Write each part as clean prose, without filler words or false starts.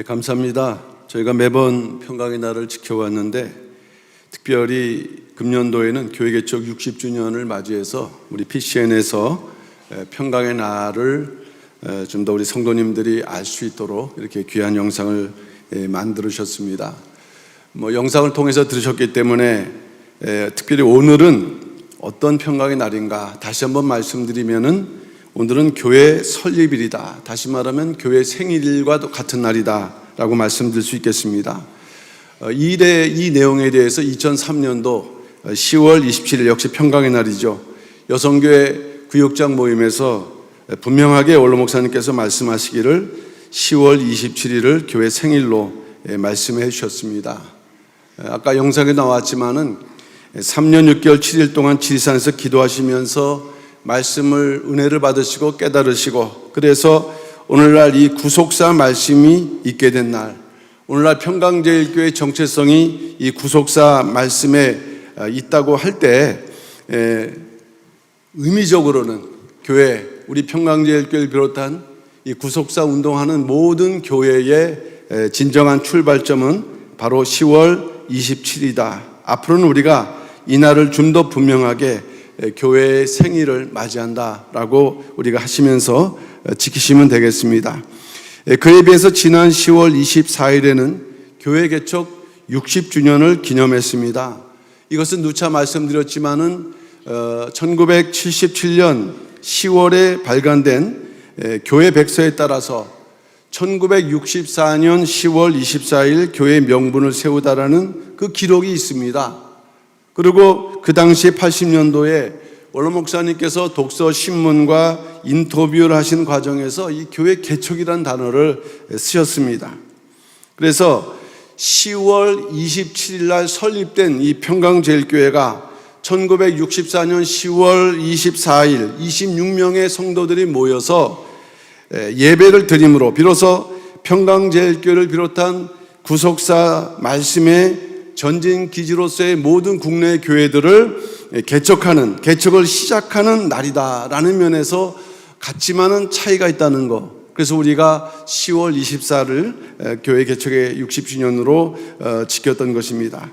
감사합니다. 저희가 매번 평강의 날을 지켜왔는데 특별히 금년도에는 교회 개척 60주년을 맞이해서 우리 PCN에서 평강의 날을 좀 더 우리 성도님들이 알 수 있도록 이렇게 귀한 영상을 만들으셨습니다. 영상을 통해서 들으셨기 때문에 특별히 오늘은 어떤 평강의 날인가 다시 한번 말씀드리면은 오늘은 교회 설립일이다. 다시 말하면 교회 생일과도 같은 날이다 라고 말씀드릴 수 있겠습니다. 이 내용에 대해서 2003년도 10월 27일 역시 평강의 날이죠. 여성교회 구역장 모임에서 분명하게 원로 목사님께서 말씀하시기를 10월 27일을 교회 생일로 말씀해 주셨습니다. 아까 영상에 나왔지만은 3년 6개월 7일 동안 지리산에서 기도하시면서 말씀을 은혜를 받으시고 깨달으시고 그래서 오늘날 이 구속사 말씀이 있게 된 날, 오늘날 평강제일교회의 정체성이 이 구속사 말씀에 있다고 할 때 의미적으로는 교회, 우리 평강제일교회를 비롯한 이 구속사 운동하는 모든 교회의 진정한 출발점은 바로 10월 27일이다. 앞으로는 우리가 이 날을 좀 더 분명하게 교회의 생일을 맞이한다라고 우리가 하시면서 지키시면 되겠습니다. 그에 비해서 지난 10월 24일에는 교회 개척 60주년을 기념했습니다. 이것은 누차 말씀드렸지만은 1977년 10월에 발간된 교회 백서에 따라서 1964년 10월 24일 교회 명분을 세우다라는 그 기록이 있습니다. 그리고 그 당시 80년도에 원로 목사님께서 독서 신문과 인터뷰를 하신 과정에서 이 교회 개척이라는 단어를 쓰셨습니다. 그래서 10월 27일 날 설립된 이 평강제일교회가 1964년 10월 24일 26명의 성도들이 모여서 예배를 드림으로 비로소 평강제일교회를 비롯한 구속사 말씀의 전진 기지로서의 모든 국내 교회들을 개척을 시작하는 날이다라는 면에서 같지만은 차이가 있다는 것. 그래서 우리가 10월 24일 교회 개척의 60주년으로 지켰던 것입니다.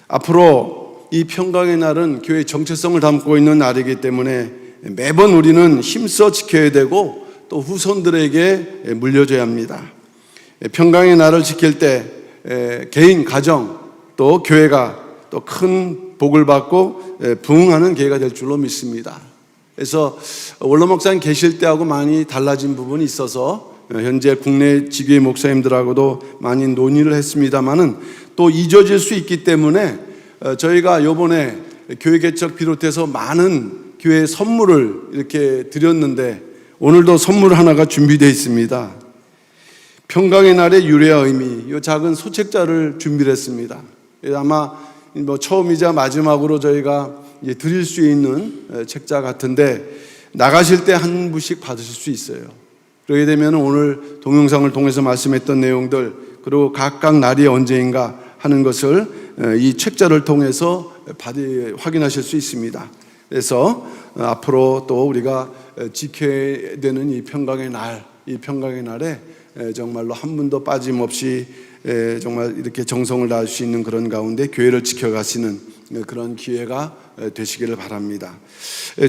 앞으로 이 평강의 날은 교회의 정체성을 담고 있는 날이기 때문에 매번 우리는 힘써 지켜야 되고 또 후손들에게 물려줘야 합니다. 평강의 날을 지킬 때 개인, 가정, 또 교회가 또 큰 복을 받고 부흥하는 계기가 될 줄로 믿습니다. 그래서 원로 목사님 계실 때하고 많이 달라진 부분이 있어서 현재 국내 지교회 목사님들하고도 많이 논의를 했습니다만은 또 잊어질 수 있기 때문에 저희가 요번에 교회 개척 비롯해서 많은 교회 선물을 이렇게 드렸는데 오늘도 선물 하나가 준비되어 있습니다. 평강의 날의 유래와 의미, 이 작은 소책자를 준비를 했습니다. 아마 처음이자 마지막으로 저희가 드릴 수 있는 책자 같은데 나가실 때 한 부씩 받으실 수 있어요. 그러게 되면 오늘 동영상을 통해서 말씀했던 내용들 그리고 각각 날이 언제인가 하는 것을 이 책자를 통해서 확인하실 수 있습니다. 그래서 앞으로 또 우리가 지켜야 되는 이 평강의 날, 이 평강의 날에 정말로 한 분도 빠짐없이 정말 이렇게 정성을 다할 수 있는 그런 가운데 교회를 지켜가시는 그런 기회가 되시기를 바랍니다.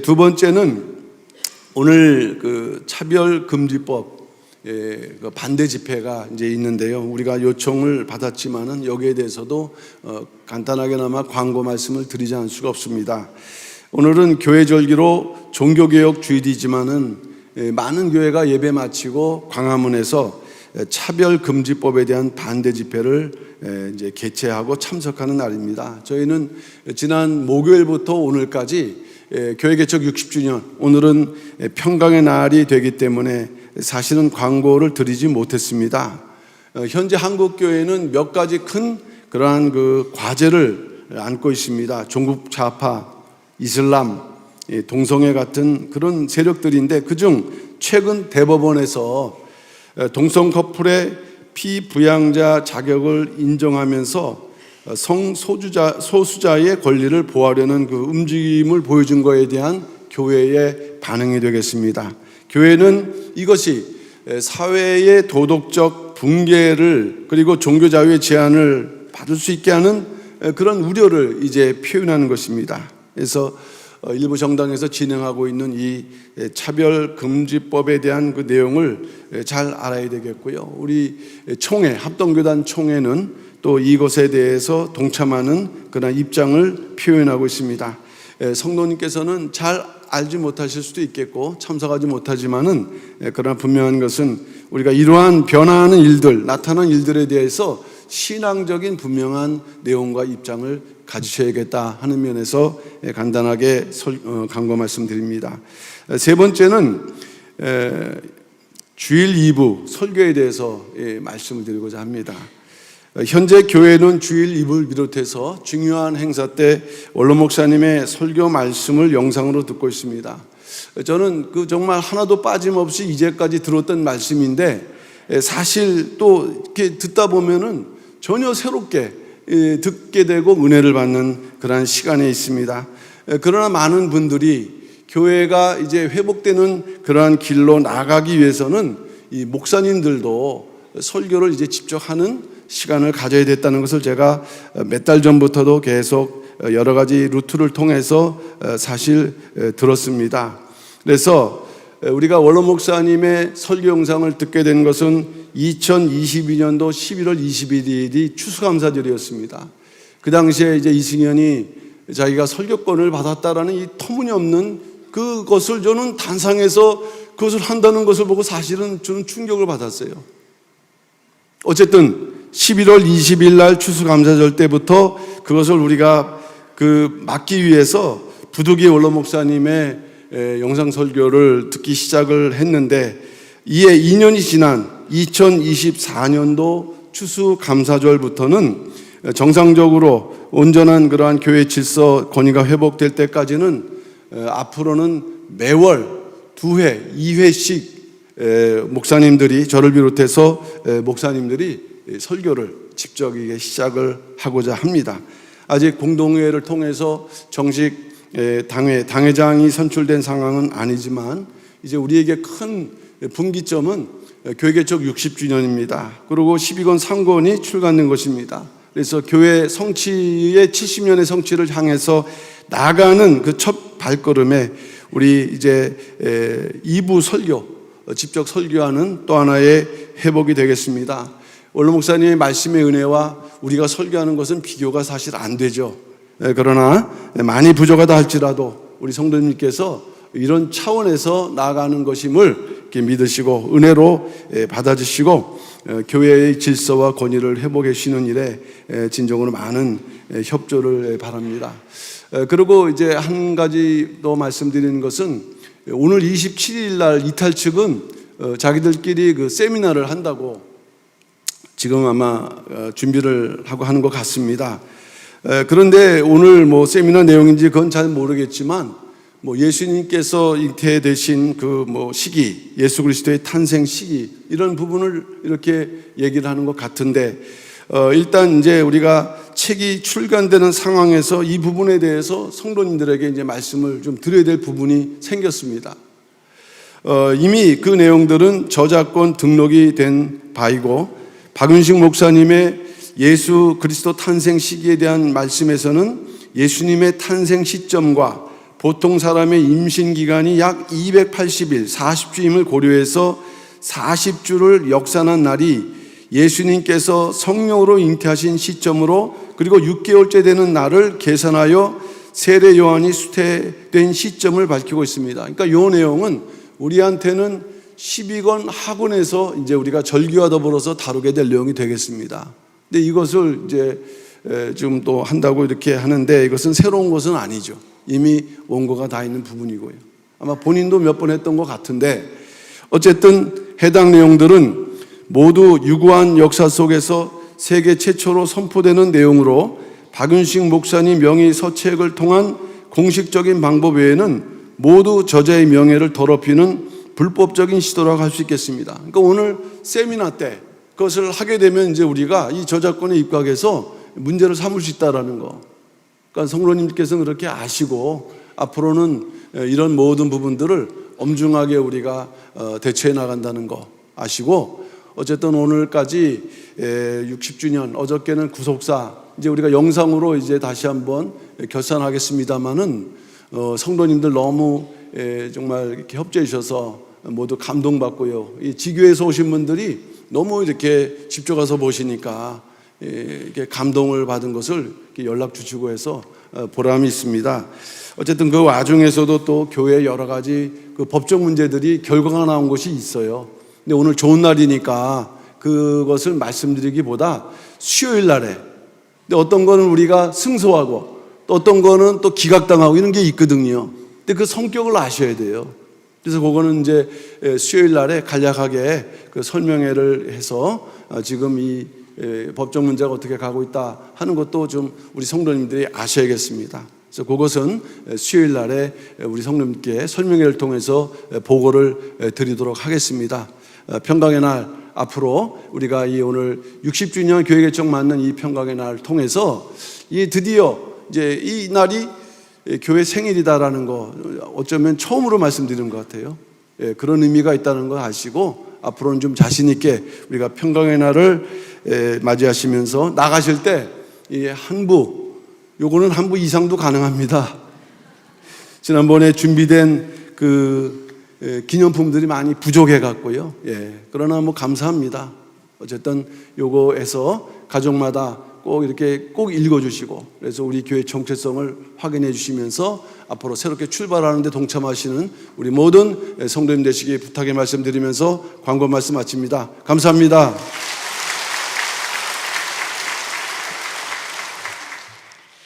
두 번째는 오늘 그 차별금지법 반대 집회가 이제 있는데요. 우리가 요청을 받았지만은 여기에 대해서도 간단하게나마 광고 말씀을 드리지 않을 수가 없습니다. 오늘은 교회 절기로 종교개혁 주일이지만은 많은 교회가 예배 마치고 광화문에서 차별금지법에 대한 반대 집회를 이제 개최하고 참석하는 날입니다. 저희는 지난 목요일부터 오늘까지 교회 개척 60주년, 오늘은 평강의 날이 되기 때문에 사실은 광고를 드리지 못했습니다. 현재 한국 교회는 몇 가지 큰 그러한 그 과제를 안고 있습니다. 종북 좌파, 이슬람, 동성애 같은 그런 세력들인데 그중 최근 대법원에서 동성 커플의 피부양자 자격을 인정하면서 성소수자의 권리를 보호하려는 그 움직임을 보여준 것에 대한 교회의 반응이 되겠습니다. 교회는 이것이 사회의 도덕적 붕괴를 그리고 종교 자유의 제한을 받을 수 있게 하는 그런 우려를 이제 표현하는 것입니다. 그래서 일부 정당에서 진행하고 있는 이 차별금지법에 대한 그 내용을 잘 알아야 되겠고요. 우리 총회, 합동교단 총회는 또 이것에 대해서 동참하는 그런 입장을 표현하고 있습니다. 성도님께서는 잘 알지 못하실 수도 있겠고 참석하지 못하지만은 그러나 분명한 것은 우리가 이러한 변화하는 일들, 나타난 일들에 대해서 신앙적인 분명한 내용과 입장을 가지셔야겠다 하는 면에서 간단하게 강구 말씀드립니다. 세 번째는 주일 2부 설교에 대해서 말씀을 드리고자 합니다. 현재 교회는 주일 2부를 비롯해서 중요한 행사 때 원로 목사님의 설교 말씀을 영상으로 듣고 있습니다. 저는 그 정말 하나도 빠짐없이 이제까지 들었던 말씀인데 사실 또 이렇게 듣다 보면은 전혀 새롭게 듣게 되고 은혜를 받는 그러한 시간에 있습니다. 그러나 많은 분들이 교회가 이제 회복되는 그러한 길로 나가기 위해서는 이 목사님들도 설교를 이제 직접 하는 시간을 가져야 됐다는 것을 제가 몇 달 전부터도 계속 여러 가지 루트를 통해서 사실 들었습니다. 그래서 우리가 원로 목사님의 설교 영상을 듣게 된 것은 2022년도 11월 21일이 추수감사절이었습니다. 그 당시에 이제 이승현이 자기가 설교권을 받았다라는 이 터무니없는 그것을 저는 단상에서 그것을 한다는 것을 보고 사실은 저는 충격을 받았어요. 어쨌든 11월 20일 날 추수감사절 때부터 그것을 우리가 막기 위해서 부득이 원로 목사님의 영상 설교를 듣기 시작을 했는데 이에 2년이 지난 2024년도 추수감사절부터는 정상적으로 온전한 그러한 교회 질서 권위가 회복될 때까지는 앞으로는 매월 2회, 2회씩 목사님들이 저를 비롯해서 목사님들이 설교를 직접 시작을 하고자 합니다. 아직 공동회를 통해서 정식 당회장이 선출된 상황은 아니지만 이제 우리에게 큰 분기점은 교회 개척 60주년입니다. 그리고 12권 상권이 출간된 것입니다. 그래서 교회 성취의 70년의 성취를 향해서 나가는 그 첫 발걸음에 우리 이제 2부 설교, 직접 설교하는 또 하나의 회복이 되겠습니다. 원로 목사님의 말씀의 은혜와 우리가 설교하는 것은 비교가 사실 안 되죠. 그러나 많이 부족하다 할지라도 우리 성도님께서 이런 차원에서 나아가는 것임을 이렇게 믿으시고 은혜로 받아주시고 교회의 질서와 권위를 회복해 주시는 일에 진정으로 많은 협조를 바랍니다. 그리고 이제 한 가지 더 말씀드리는 것은 오늘 27일 날 이탈 측은 자기들끼리 그 세미나를 한다고 지금 아마 준비를 하고 하는 것 같습니다. 그런데 오늘 뭐 세미나 내용인지 그건 잘 모르겠지만 뭐 예수님께서 잉태되신 그 뭐 시기, 예수 그리스도의 탄생 시기 이런 부분을 이렇게 얘기를 하는 것 같은데 일단 이제 우리가 책이 출간되는 상황에서 이 부분에 대해서 성도님들에게 이제 말씀을 좀 드려야 될 부분이 생겼습니다. 이미 그 내용들은 저작권 등록이 된 바이고 박윤식 목사님의 예수 그리스도 탄생 시기에 대한 말씀에서는 예수님의 탄생 시점과 보통 사람의 임신 기간이 약 280일, 40주임을 고려해서 40주를 역산한 날이 예수님께서 성령으로 잉태하신 시점으로 그리고 6개월째 되는 날을 계산하여 세례 요한이 수태된 시점을 밝히고 있습니다. 그러니까 이 내용은 우리한테는 12권 학원에서 이제 우리가 절기와 더불어서 다루게 될 내용이 되겠습니다. 근데 이것을 이제 지금 또 한다고 이렇게 하는데 이것은 새로운 것은 아니죠. 이미 원고가 다 있는 부분이고요. 아마 본인도 몇 번 했던 것 같은데 어쨌든 해당 내용들은 모두 유구한 역사 속에서 세계 최초로 선포되는 내용으로 박윤식 목사님 명의 서책을 통한 공식적인 방법 외에는 모두 저자의 명예를 더럽히는 불법적인 시도라고 할 수 있겠습니다. 그러니까 오늘 세미나 때 그것을 하게 되면 이제 우리가 이 저작권에 입각해서 문제를 삼을 수 있다라는 거. 그러니까 성도님께서는 그렇게 아시고 앞으로는 이런 모든 부분들을 엄중하게 우리가 대처해 나간다는 거 아시고 어쨌든 오늘까지 60주년, 어저께는 구속사, 이제 우리가 영상으로 이제 다시 한번 결산하겠습니다만은 성도님들 너무 정말 이렇게 협조해 주셔서 모두 감동받고요. 이 지교에서 오신 분들이 너무 이렇게 직접 가서 보시니까 이렇게 감동을 받은 것을 이렇게 연락 주시고 해서 보람이 있습니다. 어쨌든 그 와중에서도 또 교회 여러 가지 그 법적 문제들이 결과가 나온 것이 있어요. 근데 오늘 좋은 날이니까 그것을 말씀드리기보다 수요일 날에, 근데 어떤 거는 우리가 승소하고 또 어떤 거는 또 기각당하고 이런 게 있거든요. 근데 그 성격을 아셔야 돼요. 그래서 그거는 이제 수요일 날에 간략하게 그 설명회를 해서 지금 이 법적 문제가 어떻게 가고 있다 하는 것도 좀 우리 성도님들이 아셔야겠습니다. 그래서 그것은 수요일 날에 우리 성도님께 설명회를 통해서 보고를 드리도록 하겠습니다. 평강의 날 앞으로 우리가 이 오늘 60주년 교회 개청 맞는 이 평강의 날을 통해서 이 드디어 이제 이 날이 교회 생일이다라는 거 어쩌면 처음으로 말씀드리는 것 같아요. 그런 의미가 있다는 거 아시고 앞으로는 좀 자신 있게 우리가 평강의 날을 맞이하시면서 나가실 때 이 한부, 요거는 한부 이상도 가능합니다. 지난번에 준비된 그 기념품들이 많이 부족해 갖고요. 그러나 뭐 감사합니다. 어쨌든 요거에서 가족마다 꼭 이렇게 꼭 읽어주시고, 그래서 우리 교회 정체성을 확인해 주시면서 앞으로 새롭게 출발하는 데 동참하시는 우리 모든 성도님 되시기 부탁의 말씀드리면서 광고 말씀 마칩니다. 감사합니다.